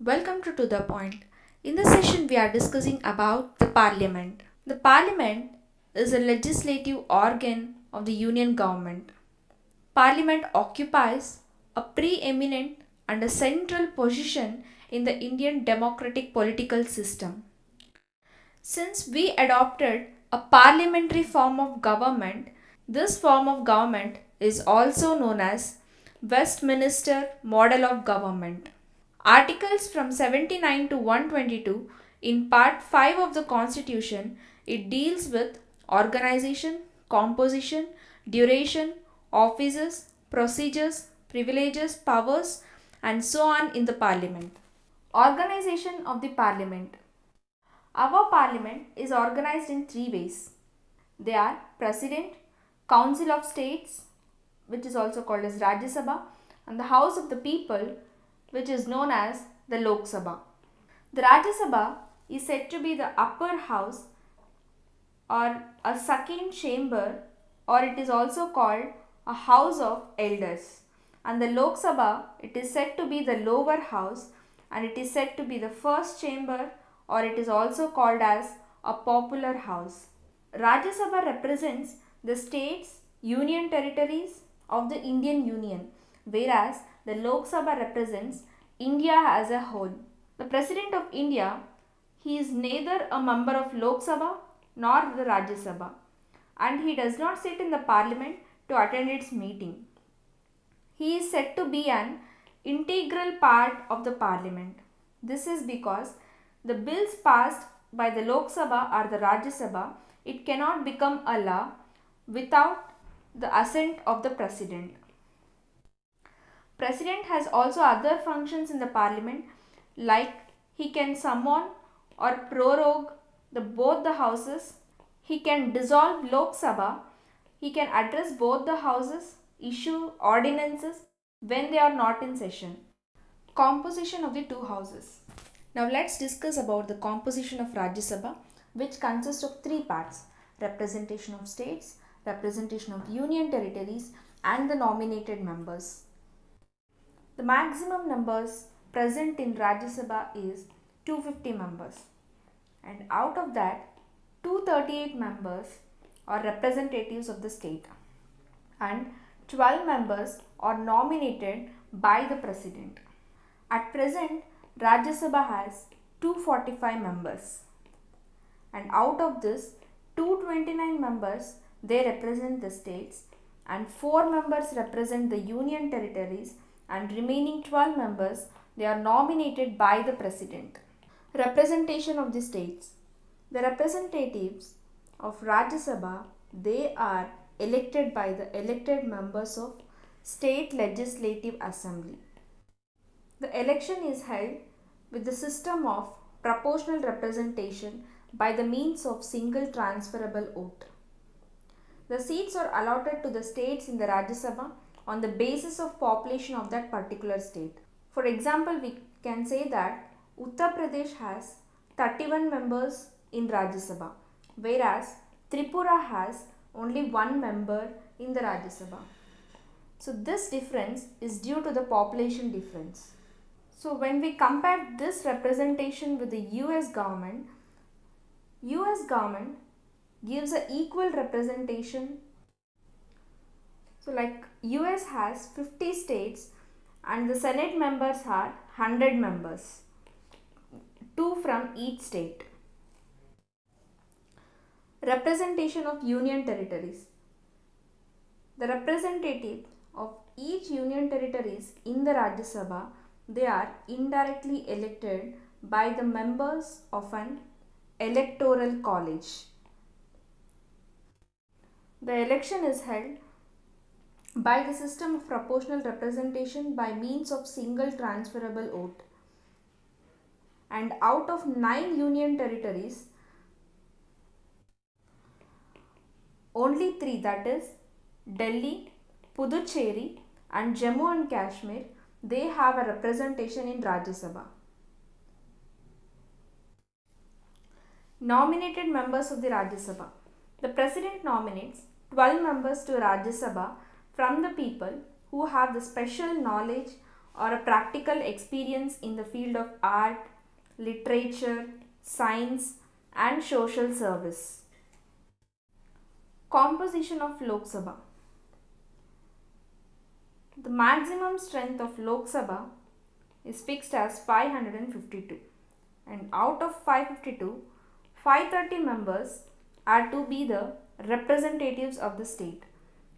Welcome to the point. In this session, we are discussing about the Parliament. The Parliament is a legislative organ of the Union government. Parliament occupies a preeminent and a central position in the Indian democratic political system. Since we adopted a parliamentary form of government, this form of government is also known as Westminster model of government. Articles from 79 to 122 in Part 5 of the Constitution, it deals with organization, composition, duration, offices, procedures, privileges, powers and so on in the Parliament. Organization of the Parliament. Our Parliament is organized in three ways. They are President, Council of States, which is also called as Rajya Sabha, and the House of the People, which is known as the Lok Sabha. The Rajya Sabha is said to be the upper house or a second chamber, or it is also called a house of elders. And the Lok Sabha, it is said to be the lower house and it is said to be the first chamber, or it is also called as a popular house. Rajya Sabha represents the states, union territories of the Indian Union, whereas the Lok Sabha represents India as a whole. The President of India, he is neither a member of Lok Sabha nor the Rajya Sabha, and he does not sit in the Parliament to attend its meeting. He is said to be an integral part of the Parliament. This is because the bills passed by the Lok Sabha or the Rajya Sabha, it cannot become a law without the assent of the President. President has also other functions in the Parliament, like he can summon or prorogue both the houses, he can dissolve Lok Sabha, he can address both the houses, issue ordinances when they are not in session. Composition of the two houses. Now let's discuss about the composition of Rajya Sabha, which consists of three parts: representation of states, representation of union territories and the nominated members. The maximum numbers present in Rajya Sabha is 250 members, and out of that 238 members are representatives of the state and 12 members are nominated by the President. At present, Rajya Sabha has 245 members, and out of this 229 members they represent the states and 4 members represent the union territories, and remaining 12 members they are nominated by the President. Representation of the states. The representatives of Rajya Sabha, they are elected by the elected members of State Legislative Assembly. The election is held with the system of proportional representation by the means of single transferable vote. The seats are allotted to the states in the Rajya Sabha on the basis of population of that particular state. For example, we can say that Uttar Pradesh has 31 members in Rajya Sabha, whereas Tripura has only 1 member in the Rajya Sabha. So this difference is due to the population difference. So when we compare this representation with the US government gives an equal representation. So like US has 50 states and the Senate members are 100 members, 2 from each state. Representation of union territories. The representative of each union territories in the Rajya Sabha, they are indirectly elected by the members of an electoral college. The election is held by the system of proportional representation by means of single transferable vote. And out of 9 union territories, only 3, that is Delhi, Puducherry and Jammu and Kashmir, they have a representation in Rajya Sabha. Nominated members of the Rajya Sabha. The President nominates 12 members to Rajya Sabha from the people who have the special knowledge or a practical experience in the field of art, literature, science and social service. Composition of Lok Sabha. The maximum strength of Lok Sabha is fixed as 552, and out of 552, 530 members are to be the representatives of the state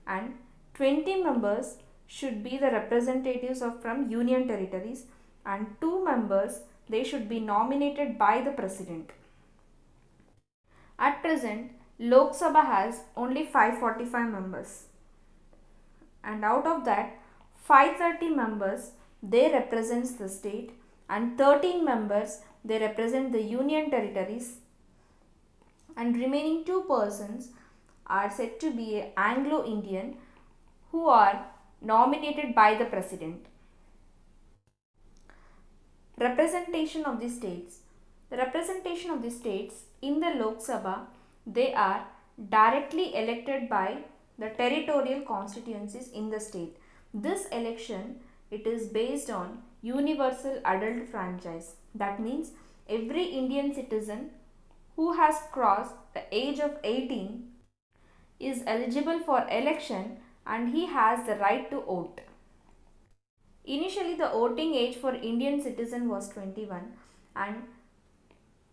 and 20 members should be the representatives from union territories and 2 members they should be nominated by the president. At present, Lok Sabha has only 545 members and out of that 530 members they represents the state and 13 members they represent the union territories and remaining 2 persons are said to be Anglo-Indian who are nominated by the president. Representation of the states. The representation of the states in the Lok Sabha, they are directly elected by the territorial constituencies in the state. This election, it is based on universal adult franchise. That means every Indian citizen who has crossed the age of 18 is eligible for election and he has the right to vote. Initially, the voting age for Indian citizen was 21 and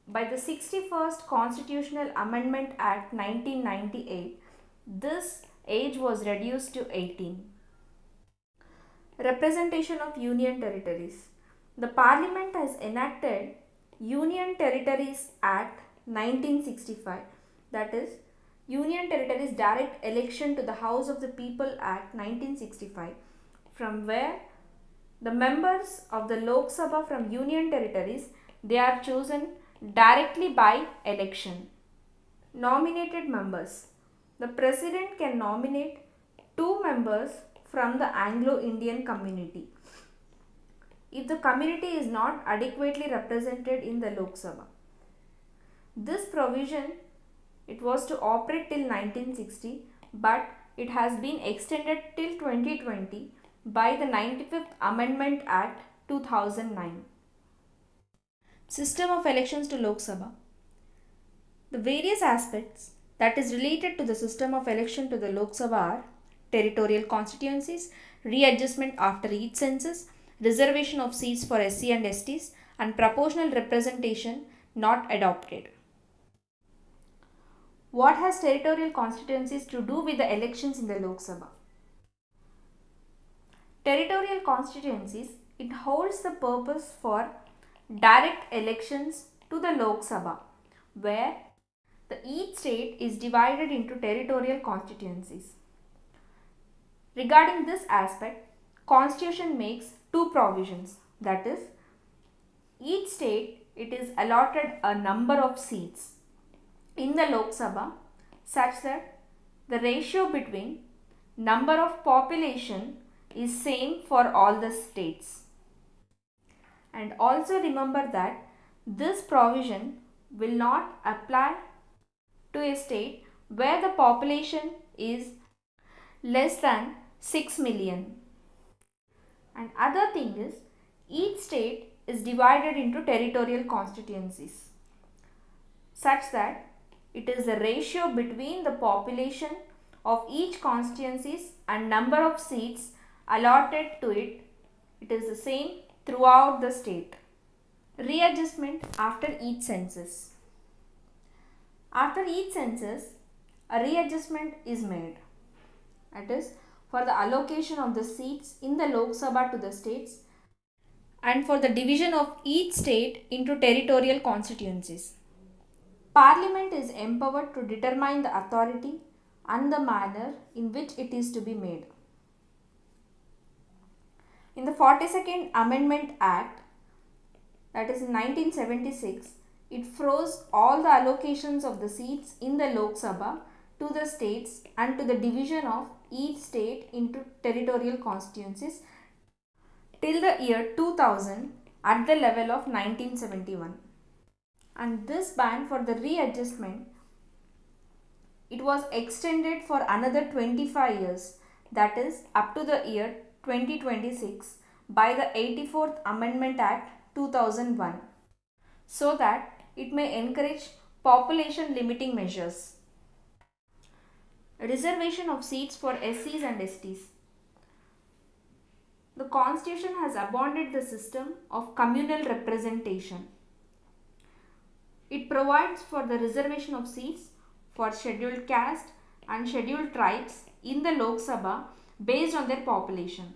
by the 61st Constitutional Amendment Act 1998, this age was reduced to 18. Representation of Union Territories. The Parliament has enacted Union Territories Act 1965, that is Union Territories Direct Election to the House of the People Act 1965, from where the members of the Lok Sabha from Union Territories, they are chosen directly by election. Nominated members. The President can nominate 2 members from the Anglo-Indian community if the community is not adequately represented in the Lok Sabha. This provision, it was to operate till 1960, but it has been extended till 2020 by the 95th Amendment Act 2009. System of elections to Lok Sabha. The various aspects that is related to the system of election to the Lok Sabha are territorial constituencies, readjustment after each census, reservation of seats for SC and STs, and proportional representation not adopted. What has territorial constituencies to do with the elections in the Lok Sabha? Territorial constituencies, it holds the purpose for direct elections to the Lok Sabha, where each state is divided into territorial constituencies. Regarding this aspect, Constitution makes 2 provisions, that is, each state it is allotted a number of seats in the Lok Sabha such that the ratio between number of population is same for all the states. And also remember that this provision will not apply to a state where the population is less than 6 million. And other thing is, each state is divided into territorial constituencies such that it is the ratio between the population of each constituencies and number of seats allotted to it. It is the same throughout the state. Readjustment after each census. After each census, a readjustment is made. That is, for the allocation of the seats in the Lok Sabha to the states and for the division of each state into territorial constituencies. Parliament is empowered to determine the authority and the manner in which it is to be made. In the 42nd Amendment Act, that is in 1976, it froze all the allocations of the seats in the Lok Sabha to the states and to the division of each state into territorial constituencies till the year 2000 at the level of 1971. And this ban for the readjustment, it was extended for another 25 years, that is up to the year 2026, by the 84th Amendment Act 2001 so that it may encourage population limiting measures. Reservation of seats for SCs and STs. The Constitution has abolished the system of communal representation. It provides for the reservation of seats for scheduled caste and scheduled tribes in the Lok Sabha based on their population.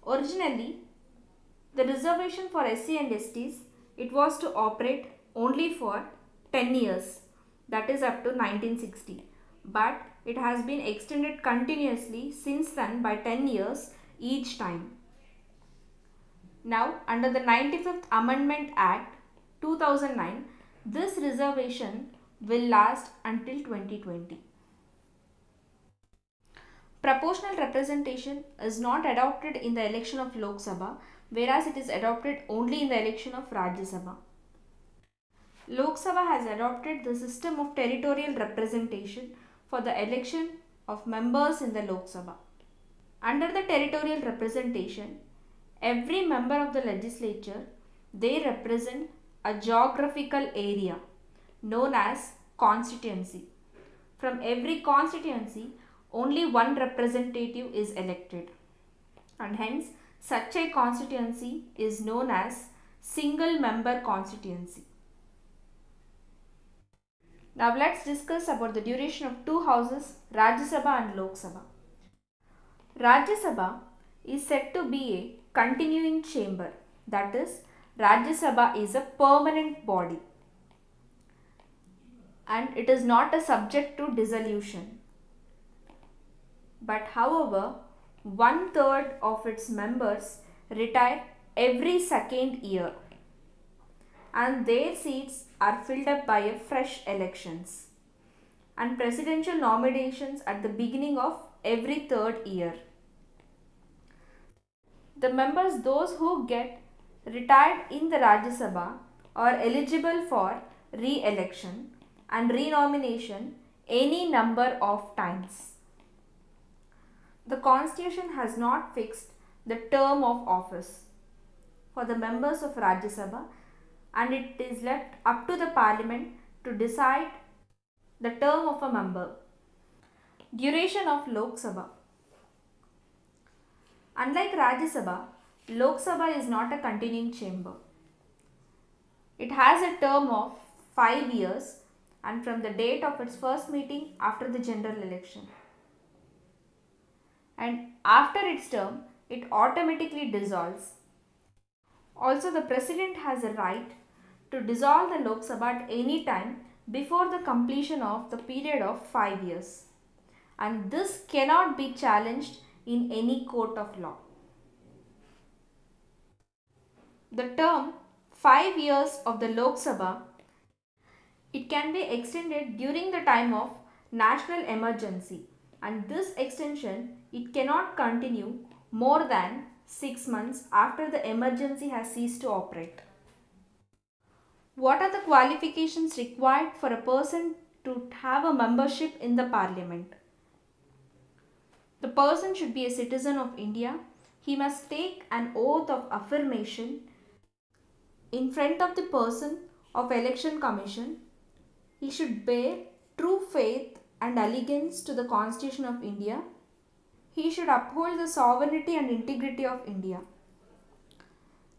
Originally, the reservation for SC and STs, it was to operate only for 10 years, that is up to 1960. But it has been extended continuously since then by 10 years each time. Now, under the 95th Amendment Act 2009, this reservation will last until 2020. Proportional representation is not adopted in the election of Lok Sabha, whereas it is adopted only in the election of Rajya Sabha. Lok Sabha has adopted the system of territorial representation for the election of members in the Lok Sabha. Under the territorial representation, every member of the legislature, they represent a geographical area known as constituency. From every constituency, only one representative is elected, and hence such a constituency is known as single member constituency. Now let's discuss about the duration of two houses, Rajya Sabha and Lok Sabha. Rajya Sabha is said to be a continuing chamber, that is, Rajya Sabha is a permanent body and it is not a subject to dissolution. But however, 1/3 of its members retire every second year and their seats are filled up by a fresh elections and presidential nominations at the beginning of every third year. The members, those who get retired in the Rajya Sabha, are eligible for re-election and renomination any number of times. The Constitution has not fixed the term of office for the members of Rajya Sabha, and it is left up to the Parliament to decide the term of a member. Duration of Lok Sabha. Unlike Rajya Sabha, Lok Sabha is not a continuing chamber. It has a term of 5 years and from the date of its first meeting after the general election. And after its term, it automatically dissolves. Also, the President has a right to dissolve the Lok Sabha at any time before the completion of the period of 5 years. And this cannot be challenged in any court of law. The term 5 years of the Lok Sabha, it can be extended during the time of national emergency, and this extension, it cannot continue more than 6 months after the emergency has ceased to operate. What are the qualifications required for a person to have a membership in the Parliament? The person should be a citizen of India. He must take an oath of affirmation in front of the person of Election Commission. He should bear true faith and allegiance to the Constitution of India. He should uphold the sovereignty and integrity of India.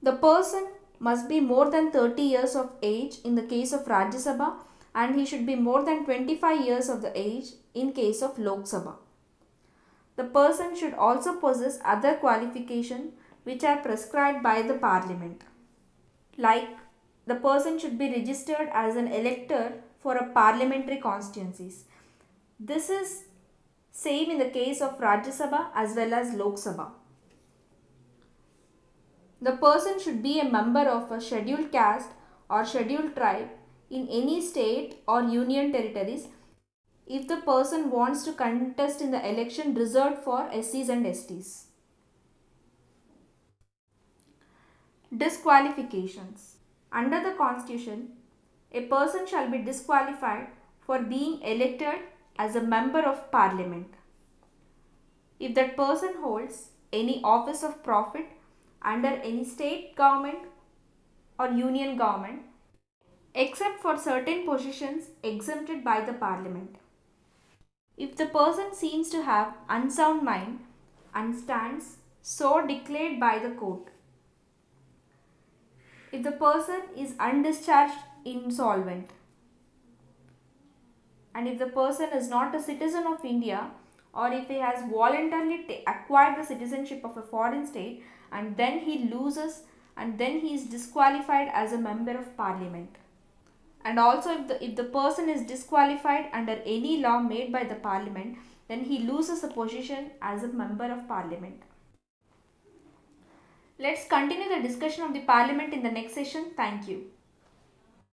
The person must be more than 30 years of age in the case of Rajya Sabha, and he should be more than 25 years of the age in case of Lok Sabha. The person should also possess other qualifications which are prescribed by the Parliament. Like, the person should be registered as an elector for a parliamentary constituencies. This is same in the case of Rajya Sabha as well as Lok Sabha. The person should be a member of a scheduled caste or scheduled tribe in any state or union territories if the person wants to contest in the election reserved for SCs and STs. Disqualifications. Under the Constitution, a person shall be disqualified for being elected as a member of Parliament if that person holds any office of profit under any state government or union government, except for certain positions exempted by the Parliament. If the person seems to have unsound mind and stands so declared by the court. If the person is undischarged insolvent. And if the person is not a citizen of India, or if he has voluntarily acquired the citizenship of a foreign state and then he loses and then he is disqualified as a member of Parliament. And also if the person is disqualified under any law made by the Parliament, then he loses a position as a member of Parliament. Let's continue the discussion of the Parliament in the next session. Thank you.